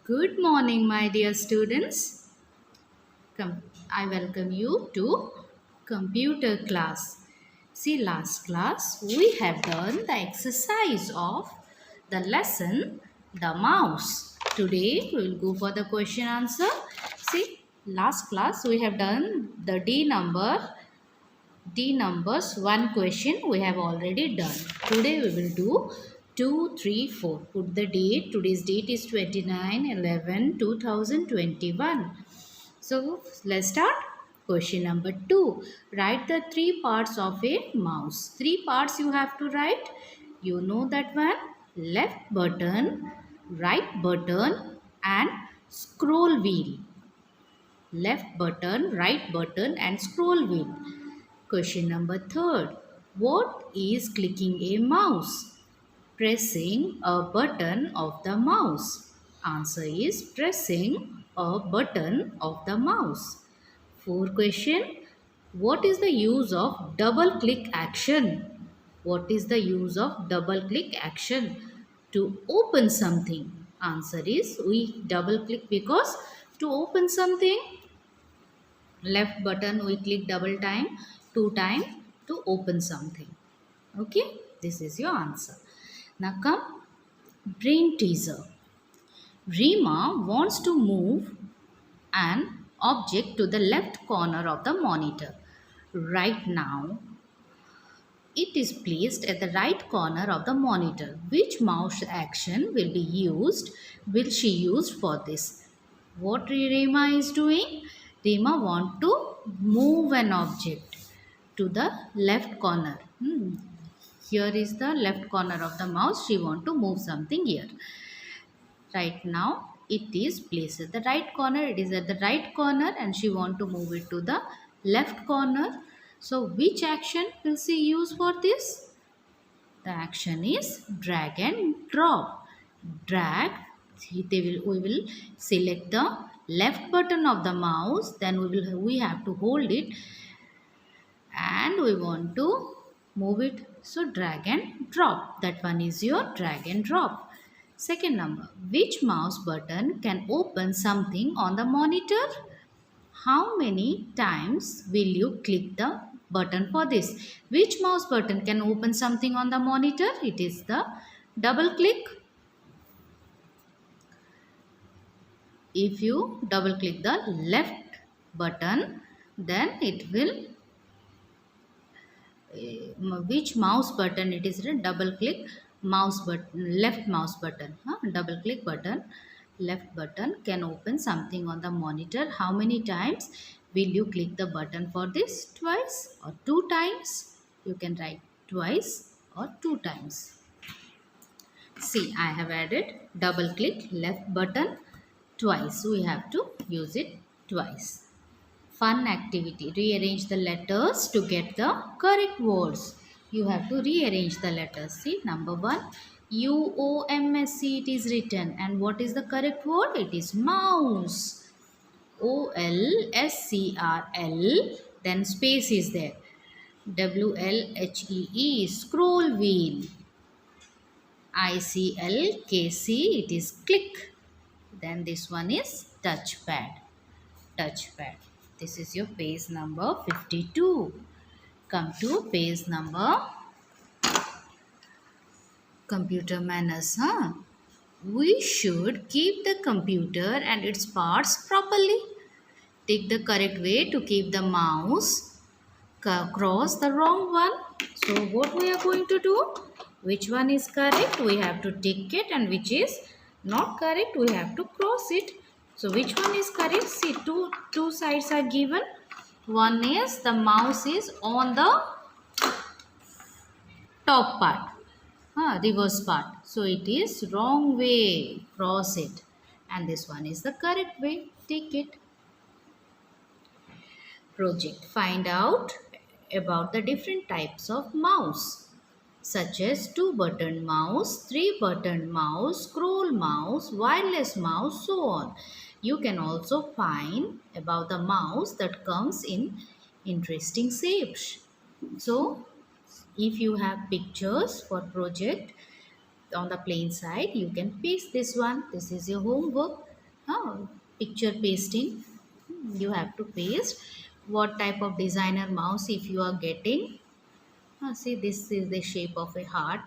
Good morning, my dear students. I welcome you to computer class. See, last class we have done the exercise of the lesson the mouse. Today we will go for the question answer. See, last class we have done the D numbers one question we have already done. Today we will do 2, 3, 4. Put the date. Today's date is 29/11/2021. So let's start. Question number 2. Write the three parts of a mouse. Three parts you have to write. You know that one. Left button, right button and scroll wheel. Left button, right button and scroll wheel. Question number 3. What is clicking a mouse? Pressing a button of the mouse. Answer is pressing a button of the mouse. 4 question. What is the use of double click action? What is the use of double click action? To open something. Answer is we double click because to open something. Left button we click double time, 2 times to open something. Okay, this is your answer. Now come brain teaser. Rima wants to move an object to the left corner of the monitor. Right now, it is placed at the right corner of the monitor. Which mouse action will she use for this? What Rima is doing? Rima want to move an object to the left corner. Here is the left corner of the mouse. She want to move something here. Right now it is placed at the right corner. It is at the right corner and she want to move it to the left corner. So which action will she use for this? The action is drag and drop. Drag, we will select the left button of the mouse, then we have to hold it and we want to move it. So drag and drop. That one is your drag and drop. Second number, which mouse button can open something on the monitor? How many times will you click the button for this? Which mouse button can open something on the monitor? It is the double click. If you double click the left button, then it will which mouse button it is? Double click mouse button, left mouse button, double click button, left button can open something on the monitor. How many times will you click the button for this? Twice or 2 times? You can write twice or 2 times. See, I have added double click left button twice. We have to use it twice. Fun activity. Rearrange the letters to get the correct words. You have to rearrange the letters. See, number 1. U-O-M-S-E it is written. And what is the correct word? It is mouse. O-L-S-C-R-L. Then space is there. W-L-H-E-E scroll wheel. I-C-L-K-C it is click. Then this one is touchpad. Touchpad. This is your page number 52. Come to page number computer manners. We should keep the computer and its parts properly. Take the correct way to keep the mouse. Cross the wrong one. So what we are going to do? Which one is correct? We have to tick it, and which is not correct? We have to cross it. So which one is correct? See, two sides are given. One is the mouse is on the top part, reverse part. So it is wrong way. Cross it. And this one is the correct way. Take it. Project. Find out about the different types of mouse, such as 2-button mouse, 3-button mouse, scroll mouse, wireless mouse, so on. You can also find about the mouse that comes in interesting shapes. So, if you have pictures for project on the plain side, you can paste this one. This is your homework. picture pasting. You have to paste what type of designer mouse if you are getting. See, this is the shape of a heart.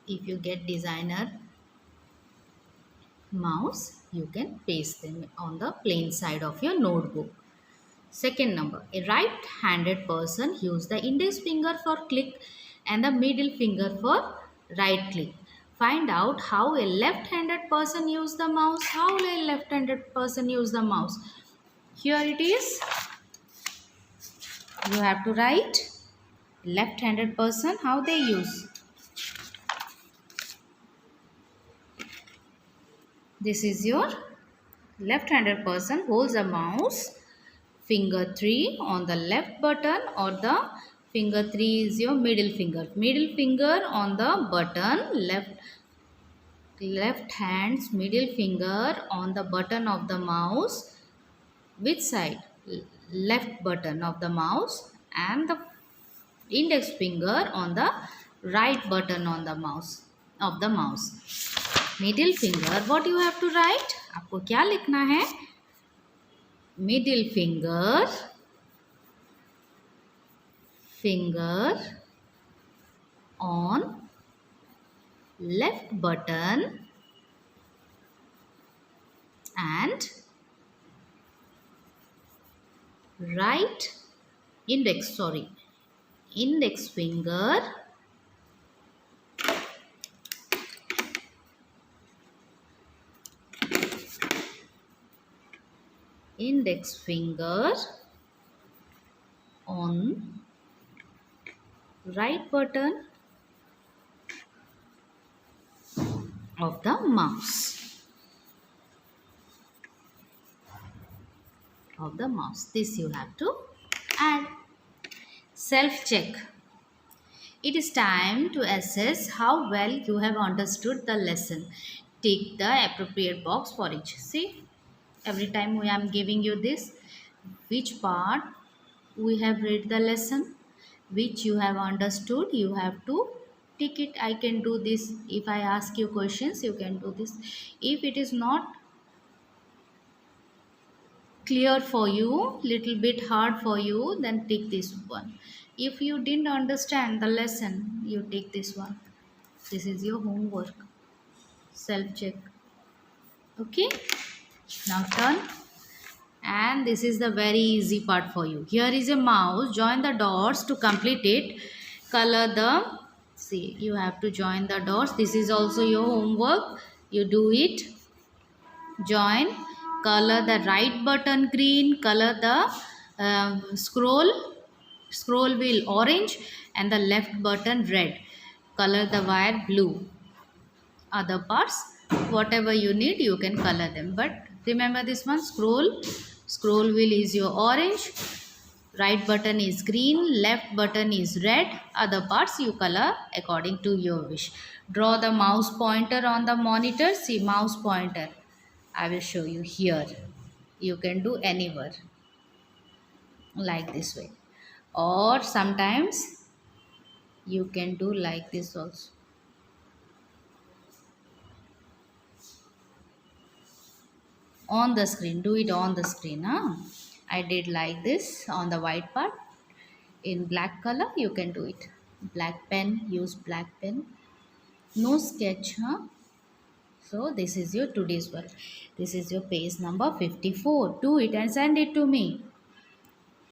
If you get designer mouse, you can paste them on the plain side of your notebook. Second number, a right-handed person use the index finger for click and the middle finger for right click. Find out how a left-handed person use the mouse. How a left-handed person use the mouse. Here it is. You have to write left-handed person how they use. This is your left-handed person holds a mouse. Finger 3 on the left button, or the finger 3 is your middle finger. Middle finger on the button, left hand's middle finger on the button of the mouse. Which side? Left button of the mouse, and the index finger on the right button on the mouse of the mouse. Middle finger, what you have to write? आपको क्या लिखना है? Middle finger on left button and right index finger on right button of the mouse. This you have to add. Self check. It is time to assess how well you have understood the lesson. Tick the appropriate box for each. See, every time I am giving you this, which part we have read the lesson, which you have understood, you have to tick it. I can do this. If I ask you questions, you can do this. If it is not clear for you, little bit hard for you, then take this one. If you didn't understand the lesson, you take this one. This is your homework. Self check. Okay, now turn. And this is the very easy part for you. Here is a mouse. Join the dots to complete it. Color the, see, you have to join the dots. This is also your homework. You do it. Join. Color the right button green. Color the scroll wheel orange, and the left button red. Color the wire blue. Other parts, whatever you need, you can color them. But remember this one, scroll wheel is your orange, right button is green, left button is red. Other parts you color according to your wish. Draw the mouse pointer on the monitor. See, mouse pointer, I will show you here. You can do anywhere like this way, or sometimes you can do like this also. On the screen, do it on the screen. I did like this on the white part. In black color, you can do it. Black pen, use black pen. No sketch. So this is your today's work. This is your page number 54. Do it and send it to me.